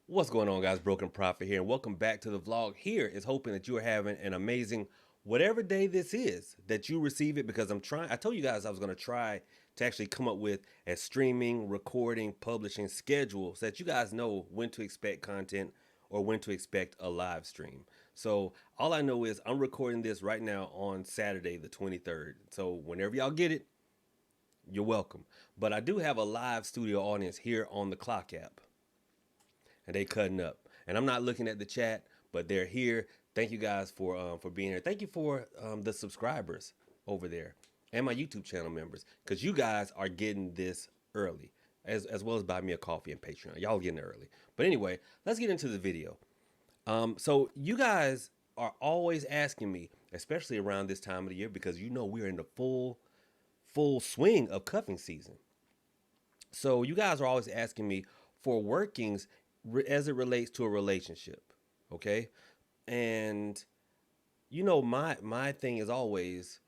What's going on, guys? Broken Prophet here, and welcome back to the vlog. Here is hoping that you are having an amazing whatever day this is that you receive it, because I told you guys I was going to try to actually come up with a streaming, recording, publishing schedule so that you guys know when to expect content or when to expect a live stream. So all I know is I'm recording this right now on Saturday, the 23rd. So whenever y'all get it, you're welcome. But I do have a live studio audience here on the Clock app, and they cutting up. And I'm not looking at the chat, but they're here. Thank you guys for being here. Thank you for the subscribers over there and my YouTube channel members, because you guys are getting this early, as well as buy me a coffee and Patreon. Y'all getting it early. But anyway, let's get into the video. So you guys are always asking me, especially around this time of the year, because you know we're in the full swing of cuffing season. So you guys are always asking me for workings as it relates to a relationship, okay? And you know my thing is always,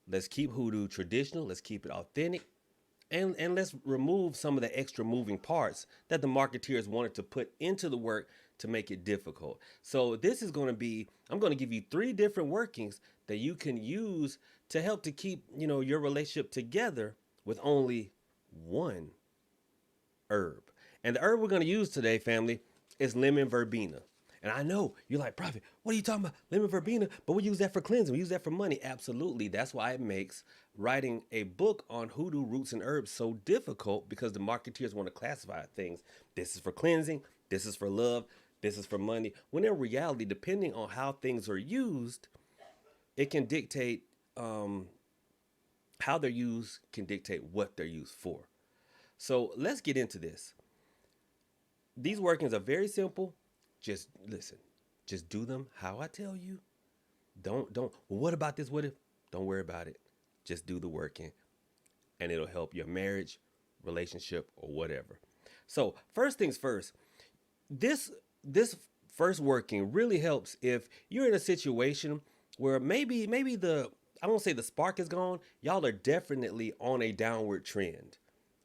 let's keep Hoodoo traditional, let's keep it authentic, and let's remove some of the extra moving parts that the marketeers wanted to put into the work to make it difficult. So this is going to be, I'm going to give you three different workings that you can use to help to keep, your relationship together with only one herb. And the herb we're going to use today, family, is lemon verbena. And I know you're like, Prophet, what are you talking about? Lemon verbena, but we use that for cleansing. We use that for money. Absolutely. That's why it makes writing a book on hoodoo roots and herbs so difficult, because the marketeers want to classify things. This is for cleansing. This is for love. This is for money. When in reality, depending on how things are used, it can dictate how they're used, can dictate what they're used for. So let's get into this. These workings are very simple. Just listen. Just do them how I tell you. Don't. Well, what about this? What if? Don't worry about it. Just do the working, and it'll help your marriage, relationship, or whatever. So first things first. This first working really helps if you're in a situation where maybe the, I won't say the spark is gone. Y'all are definitely on a downward trend.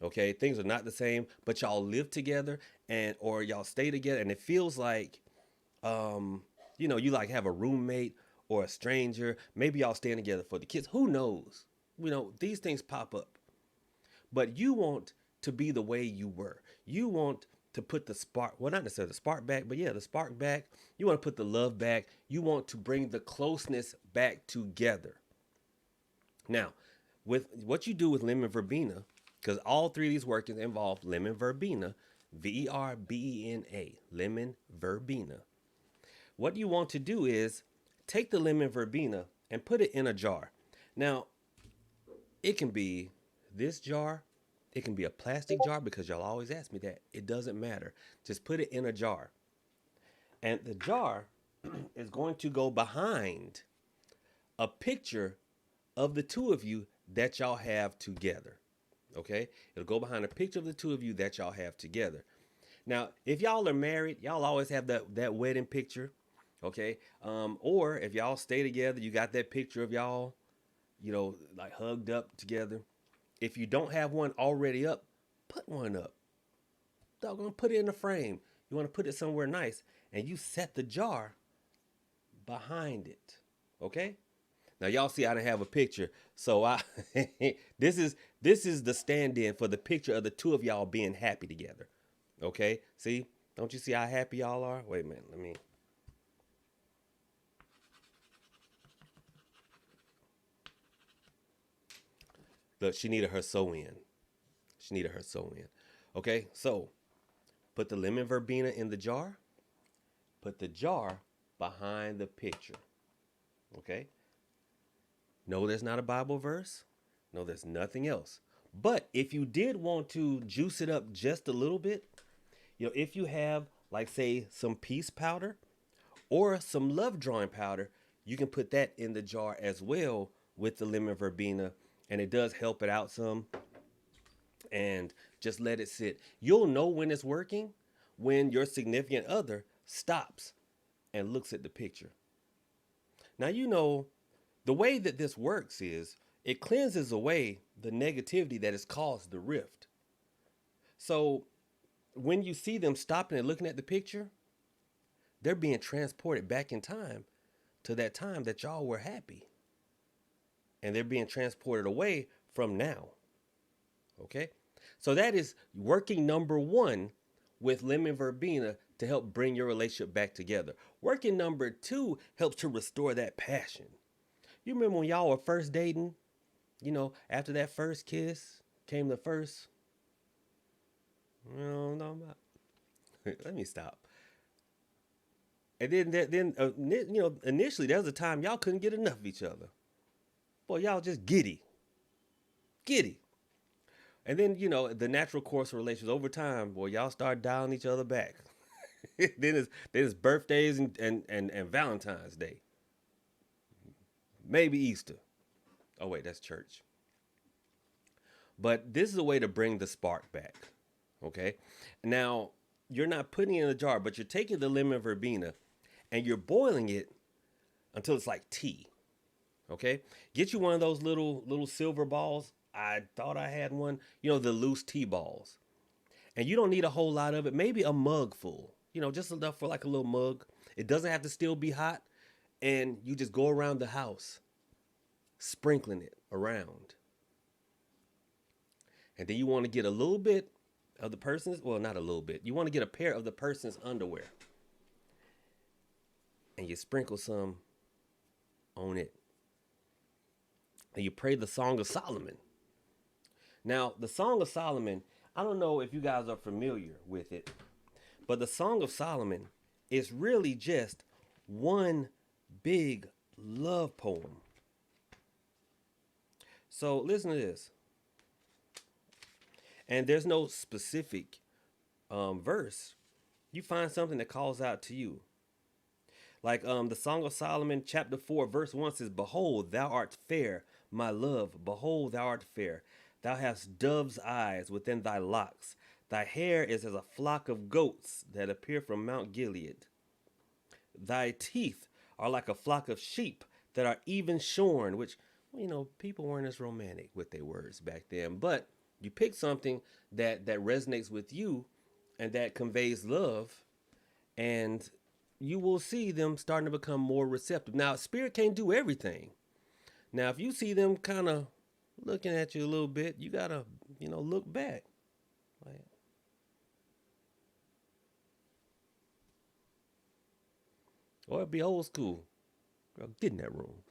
Okay, things are not the same, but y'all live together, and or y'all stay together, and it feels like you like have a roommate or a stranger. Maybe y'all staying together for the kids. Who knows? These things pop up. But you want to be the way you were. You want to put the spark, well, not necessarily the spark back, but yeah, the spark back. You want to put the love back. You want to bring the closeness back together. Now, with what you do with lemon verbena, because all three of these workings involve lemon verbena, verbena, lemon verbena. What you want to do is take the lemon verbena and put it in a jar. Now, it can be this jar, it can be a plastic jar, because y'all always ask me that. It doesn't matter. Just put it in a jar. And the jar is going to go behind a picture of the two of you that y'all have together. Okay? It'll go behind a picture of the two of you that y'all have together. Now, if y'all are married, y'all always have that wedding picture. Okay? Or if y'all stay together, you got that picture of y'all, like hugged up together. If you don't have one already up, put one up. Doggone, put it in a frame. You want to put it somewhere nice, and you set the jar behind it. Okay? Now y'all see I didn't have a picture, so I this is the stand-in for the picture of the two of y'all being happy together. Okay? See? Don't you see how happy y'all are? Wait a minute, let me. Look, she needed her sew in. She needed her sew in. Okay, so put the lemon verbena in the jar. Put the jar behind the picture. Okay? No, there's not a Bible verse. No, there's nothing else. But if you did want to juice it up just a little bit, if you have, like, say, some peace powder or some love drawing powder, you can put that in the jar as well with the lemon verbena, and it does help it out some. And just let it sit. You'll know when it's working when your significant other stops and looks at the picture. Now, the way that this works is it cleanses away the negativity that has caused the rift. So when you see them stopping and looking at the picture, they're being transported back in time to that time that y'all were happy. And they're being transported away from now. Okay? So that is working number one with lemon verbena to help bring your relationship back together. Working number two helps to restore that passion. You remember when y'all were first dating? After that first kiss came the first. No, let me stop. And then initially there was a time y'all couldn't get enough of each other. Boy, y'all just giddy. And then the natural course of relations over time, boy, y'all start dialing each other back. then it's birthdays and Valentine's Day, maybe Easter. Oh wait, that's church. But this is a way to bring the spark back. Okay, now you're not putting it in a jar, but you're taking the lemon verbena and you're boiling it until it's like tea. Okay, get you one of those little silver balls. I thought I had one. The loose tea balls. And you don't need a whole lot of it. Maybe a mug full. Just enough for like a little mug. It doesn't have to still be hot. And you just go around the house, sprinkling it around. And then you want to get a little bit of the person's, well, not a little bit. You want to get a pair of the person's underwear. And you sprinkle some on it. And you pray the Song of Solomon. Now, the Song of Solomon, I don't know if you guys are familiar with it, but the Song of Solomon is really just one big love poem. So listen to this. And there's no specific verse. You find something that calls out to you. Like the Song of Solomon, chapter 4, verse 1 says, "Behold, thou art fair, my love. Behold, thou art fair. Thou hast dove's eyes within thy locks. Thy hair is as a flock of goats that appear from Mount Gilead. Thy teeth are like a flock of sheep that are even shorn," which, people weren't as romantic with their words back then. But you pick something that resonates with you and that conveys love, and you will see them starting to become more receptive. Now, spirit can't do everything. Now, if you see them kind of looking at you a little bit, you gotta, look back. Like, or it'd be old school. Girl, get in that room.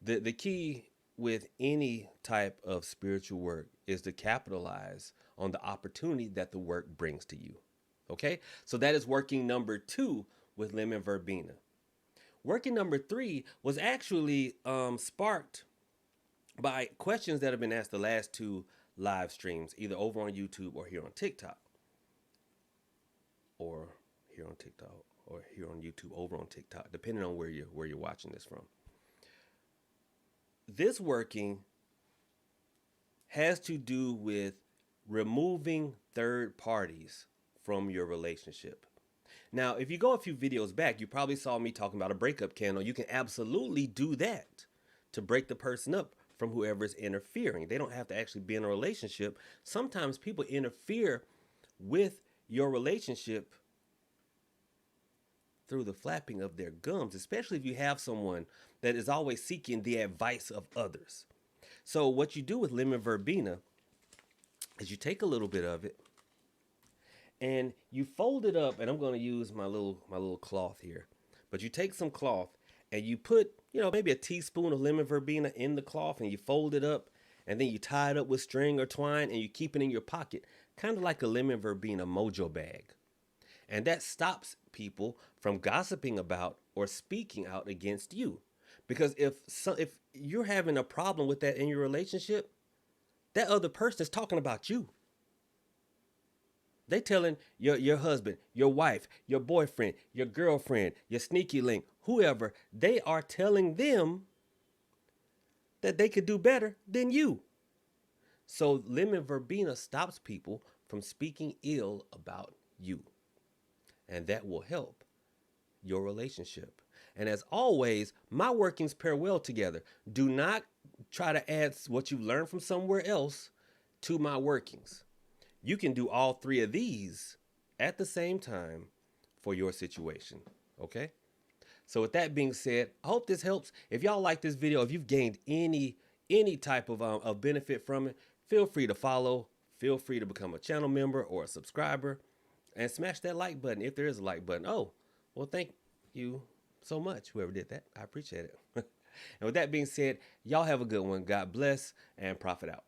The key with any type of spiritual work is to capitalize on the opportunity that the work brings to you. Okay? So that is working number 2 with lemon verbena. Working number 3 was actually sparked by questions that have been asked the last 2 live streams, either over on YouTube or here on TikTok. Or here on TikTok or here on YouTube over on TikTok, depending on where you're watching this from. This working has to do with removing third parties from your relationship. Now, if you go a few videos back, you probably saw me talking about a breakup candle. You can absolutely do that to break the person up from whoever's interfering. They don't have to actually be in a relationship. Sometimes people interfere with your relationship through the flapping of their gums, especially if you have someone that is always seeking the advice of others. So what you do with lemon verbena is you take a little bit of it and you fold it up, and I'm going to use my little cloth here. But you take some cloth and you put, maybe a teaspoon of lemon verbena in the cloth, and you fold it up, and then you tie it up with string or twine, and you keep it in your pocket, kind of like a lemon verbena mojo bag. And that stops people from gossiping about or speaking out against you. Because if you're having a problem with that in your relationship, that other person is talking about you. They telling your husband, your wife, your boyfriend, your girlfriend, your sneaky link, whoever, they are telling them that they could do better than you. So lemon verbena stops people from speaking ill about you. And that will help your relationship. And as always, my workings pair well together. Do not try to add what you've learned from somewhere else to my workings. You can do all three of these at the same time for your situation. Okay? So with that being said, I hope this helps. If y'all like this video, if you've gained any type of benefit from it, feel free to follow. Feel free to become a channel member or a subscriber, and smash that like button if there is a like button. Oh, well, thank you so much, whoever did that. I appreciate it. And with that being said, y'all have a good one. God bless and profit out.